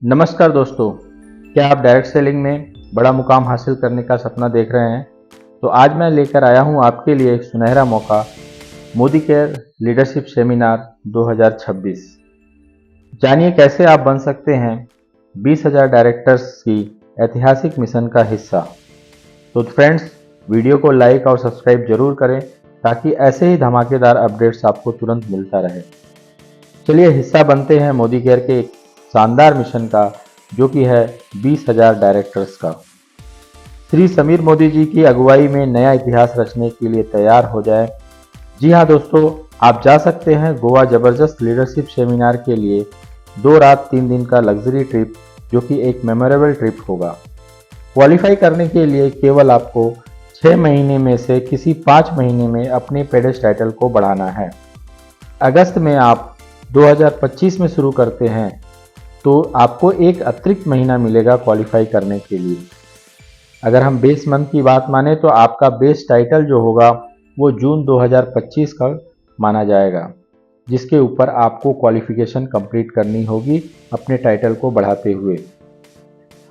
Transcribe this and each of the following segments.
नमस्कार दोस्तों, क्या आप डायरेक्ट सेलिंग में बड़ा मुकाम हासिल करने का सपना देख रहे हैं? तो आज मैं लेकर आया हूं आपके लिए एक सुनहरा मौका, मोदी केयर लीडरशिप सेमिनार 2026। जानिए कैसे आप बन सकते हैं 20,000 डायरेक्टर्स की ऐतिहासिक मिशन का हिस्सा। तो फ्रेंड्स, वीडियो को लाइक और सब्सक्राइब जरूर करें ताकि ऐसे ही धमाकेदार अपडेट्स आपको तुरंत मिलता रहे। चलिए हिस्सा बनते हैं मोदी केयर के एक शानदार मिशन का, जो कि है 20,000 डायरेक्टर्स का। श्री समीर मोदी जी की अगुवाई में नया इतिहास रचने के लिए तैयार हो जाए। जी हाँ दोस्तों, आप जा सकते हैं गोवा जबरदस्त लीडरशिप सेमिनार के लिए 2 रात 3 दिन का लग्जरी ट्रिप, जो कि एक मेमोरेबल ट्रिप होगा। क्वालिफाई करने के लिए केवल आपको 6 महीने में से किसी 5 महीने में अपने पेडेस टाइटल को बढ़ाना है। अगस्त में आप 2025 में शुरू करते हैं तो आपको एक अतिरिक्त महीना मिलेगा क्वालिफाई करने के लिए। अगर हम बेस मंथ की बात माने तो आपका बेस टाइटल जो होगा वो जून 2025 का माना जाएगा, जिसके ऊपर आपको क्वालिफिकेशन कंप्लीट करनी होगी अपने टाइटल को बढ़ाते हुए।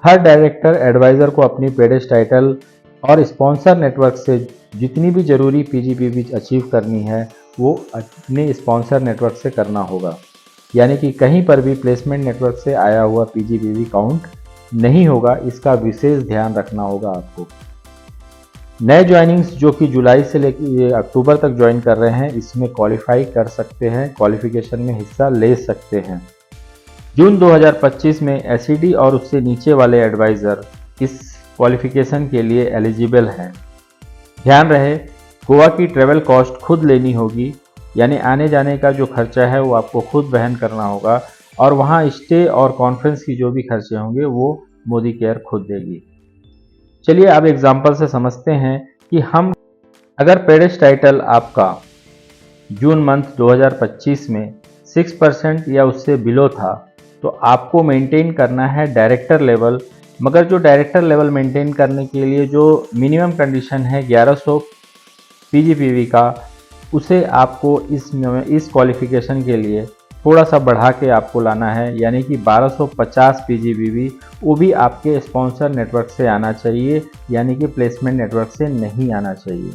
हर डायरेक्टर एडवाइज़र को अपनी पेडेस टाइटल और स्पॉन्सर नेटवर्क से जितनी भी जरूरी पीजीपीवी अचीव करनी है वो अपने स्पॉन्सर नेटवर्क से करना होगा। यानी कि कहीं पर भी प्लेसमेंट नेटवर्क से आया हुआ पीजीपीवी काउंट नहीं होगा, इसका विशेष ध्यान रखना होगा आपको। नए ज्वाइनिंग्स जो कि जुलाई से लेकर अक्टूबर तक ज्वाइन कर रहे हैं, इसमें क्वालिफाई कर सकते हैं, क्वालिफिकेशन में हिस्सा ले सकते हैं। जून 2025 में एसईडी और उससे नीचे वाले एडवाइज़र इस क्वालिफिकेशन के लिए एलिजिबल हैं। ध्यान रहे, गोवा की ट्रेवल कॉस्ट खुद लेनी होगी, यानी आने जाने का जो खर्चा है वो आपको खुद वहन करना होगा, और वहाँ स्टे और कॉन्फ्रेंस की जो भी खर्चे होंगे वो मोदी केयर खुद देगी। चलिए अब एग्जांपल से समझते हैं कि हम अगर पेडेस टाइटल आपका जून मंथ 2025 में 6% या उससे बिलो था तो आपको मेंटेन करना है डायरेक्टर लेवल। मगर जो डायरेक्टर लेवल मेंटेन करने के लिए जो मिनिमम कंडीशन है 1100 पीजीपीवी का, उसे आपको इस क्वालिफिकेशन के लिए थोड़ा सा बढ़ा के आपको लाना है, यानी कि 1250 पीजीपीवी। वो भी आपके स्पॉन्सर नेटवर्क से आना चाहिए, यानी कि प्लेसमेंट नेटवर्क से नहीं आना चाहिए।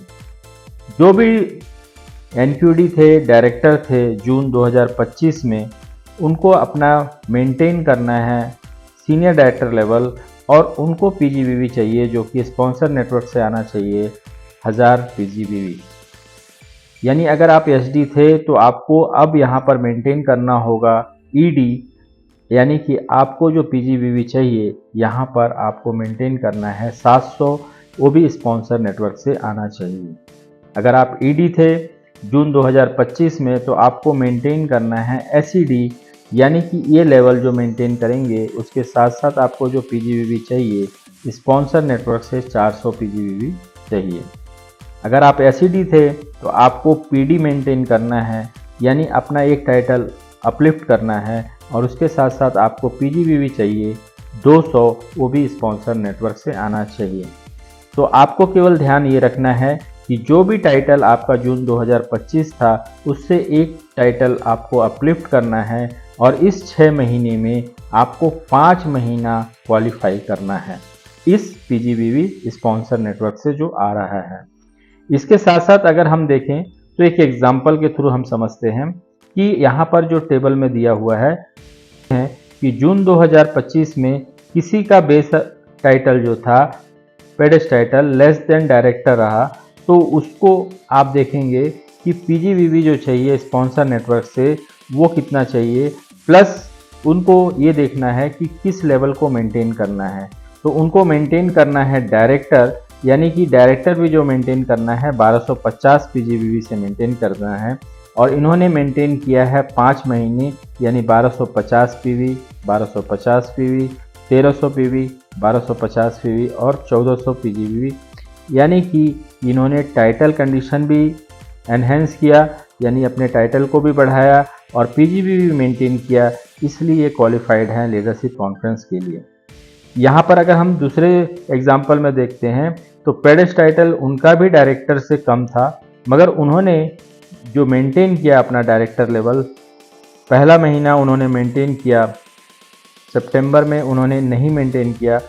जो भी एनक्यूडी थे, डायरेक्टर थे जून 2025 में, उनको अपना मेंटेन करना है सीनियर डायरेक्टर लेवल, और उनको पीजीपीवी चाहिए जो कि स्पॉन्सर नेटवर्क से आना चाहिए 1000 पीजीपीवी। यानी अगर आप एसडी थे तो आपको अब यहाँ पर मेंटेन करना होगा ईडी, यानी कि आपको जो पीजीपीवी चाहिए यहाँ पर आपको मेंटेन करना है 700, वो भी स्पॉन्सर नेटवर्क से आना चाहिए। अगर आप ईडी थे जून 2025 में तो आपको मेंटेन करना है एसईडी, यानी कि ये लेवल जो मेंटेन करेंगे उसके साथ साथ आपको जो पीजीपीवी चाहिए स्पॉन्सर नेटवर्क से 400 पीजीपीवी चाहिए। अगर आप एसईडी थे तो आपको पीडी मेंटेन करना है, यानी अपना एक टाइटल अपलिफ्ट करना है, और उसके साथ साथ आपको पीजीपीवी चाहिए 200, वो भी स्पॉन्सर नेटवर्क से आना चाहिए। तो आपको केवल ध्यान ये रखना है कि जो भी टाइटल आपका जून 2025 था उससे एक टाइटल आपको अपलिफ्ट करना है, और इस 6 महीने में आपको 5 महीना क्वालिफाई करना है इस पीजीपीवी स्पॉन्सर नेटवर्क से जो आ रहा है। इसके साथ साथ अगर हम देखें तो एक एग्जाम्पल के थ्रू हम समझते हैं कि यहाँ पर जो टेबल में दिया हुआ है कि जून 2025 में किसी का बेस टाइटल जो था पेडेस टाइटल लेस देन डायरेक्टर रहा, तो उसको आप देखेंगे कि पीजीपीवी जो चाहिए स्पॉन्सर नेटवर्क से वो कितना चाहिए, प्लस उनको ये देखना है कि किस लेवल को मेंटेन करना है। तो उनको मेंटेन करना है डायरेक्टर, यानी कि डायरेक्टर भी जो मेंटेन करना है 1250 पीजीपीवी से मेंटेन करना है, और इन्होंने मेंटेन किया है 5 महीने, यानी 1250 पीवी, 1250 पीवी, 1300 पीवी, 1250 पीवी और 1400 पीजीपीवी। यानी कि इन्होंने टाइटल कंडीशन भी एनहेंस किया, यानी अपने टाइटल को भी बढ़ाया और पीजीपीवी भी मेंटेन किया, इसलिए क्वालिफाइड हैं लीडरशिप कॉन्फ्रेंस के लिए। यहाँ पर अगर हम दूसरे एग्जाम्पल में देखते हैं तो पेडेस टाइटल उनका भी डायरेक्टर से कम था, मगर उन्होंने जो मेंटेन किया अपना डायरेक्टर लेवल, पहला महीना उन्होंने मेंटेन किया सितंबर में उन्होंने नहीं मेंटेन किया।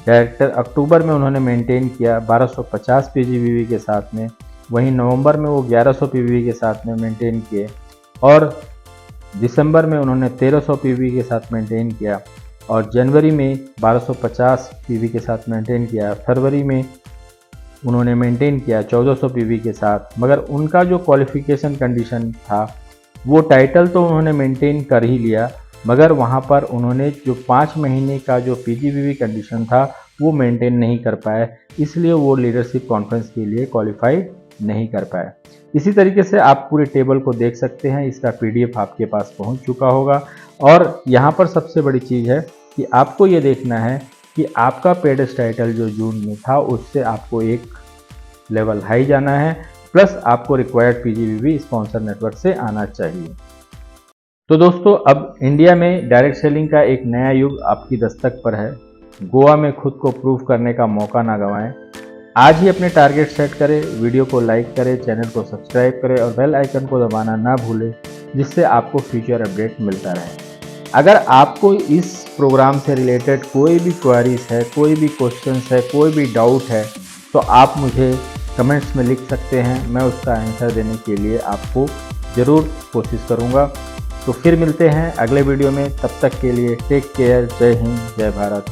डायरेक्टर अक्टूबर में उन्होंने मेंटेन किया 1250 पीजीबीवी के साथ में, वहीं नवंबर में वो 1100 पीवीवी के साथ में मेंटेन किए और दिसंबर में उन्होंने 1300 पीवी के साथ मेंटेन किया और जनवरी में 1250 पीवी के साथ मेंटेन किया। फरवरी में उन्होंने मेंटेन किया 1400 पीवी के साथ, मगर उनका जो क्वालिफिकेशन कंडीशन था वो टाइटल तो उन्होंने मेंटेन कर ही लिया, मगर वहाँ पर उन्होंने जो 5 महीने का जो पीजीबीवी कंडीशन था वो मेंटेन नहीं कर पाए, इसलिए वो लीडरशिप कॉन्फ्रेंस के लिए क्वालिफाई नहीं कर पाए। इसी तरीके से आप पूरे टेबल को देख सकते हैं, इसका पीडीएफ आपके पास पहुंच चुका होगा। और यहाँ पर सबसे बड़ी चीज़ है कि आपको ये देखना है कि आपका पेडेस टाइटल जो जून में था उससे आपको एक लेवल हाई जाना है, प्लस आपको रिक्वायर्ड पीजीबीवी स्पॉन्सर नेटवर्क से आना चाहिए। तो दोस्तों, अब इंडिया में डायरेक्ट सेलिंग का एक नया युग आपकी दस्तक पर है। गोवा में खुद को प्रूव करने का मौका ना गंवाएं। आज ही अपने टारगेट सेट करें, वीडियो को लाइक करें, चैनल को सब्सक्राइब करें और बेल आइकन को दबाना ना भूलें, जिससे आपको फ्यूचर अपडेट मिलता रहे। अगर आपको इस प्रोग्राम से रिलेटेड कोई भी क्वेरीज है, कोई भी क्वेश्चंस है, कोई भी डाउट है, तो आप मुझे कमेंट्स में लिख सकते हैं। मैं उसका आंसर देने के लिए आपको ज़रूर कोशिश करूँगा। तो फिर मिलते हैं अगले वीडियो में, तब तक के लिए टेक केयर। जय हिंद, जय भारत।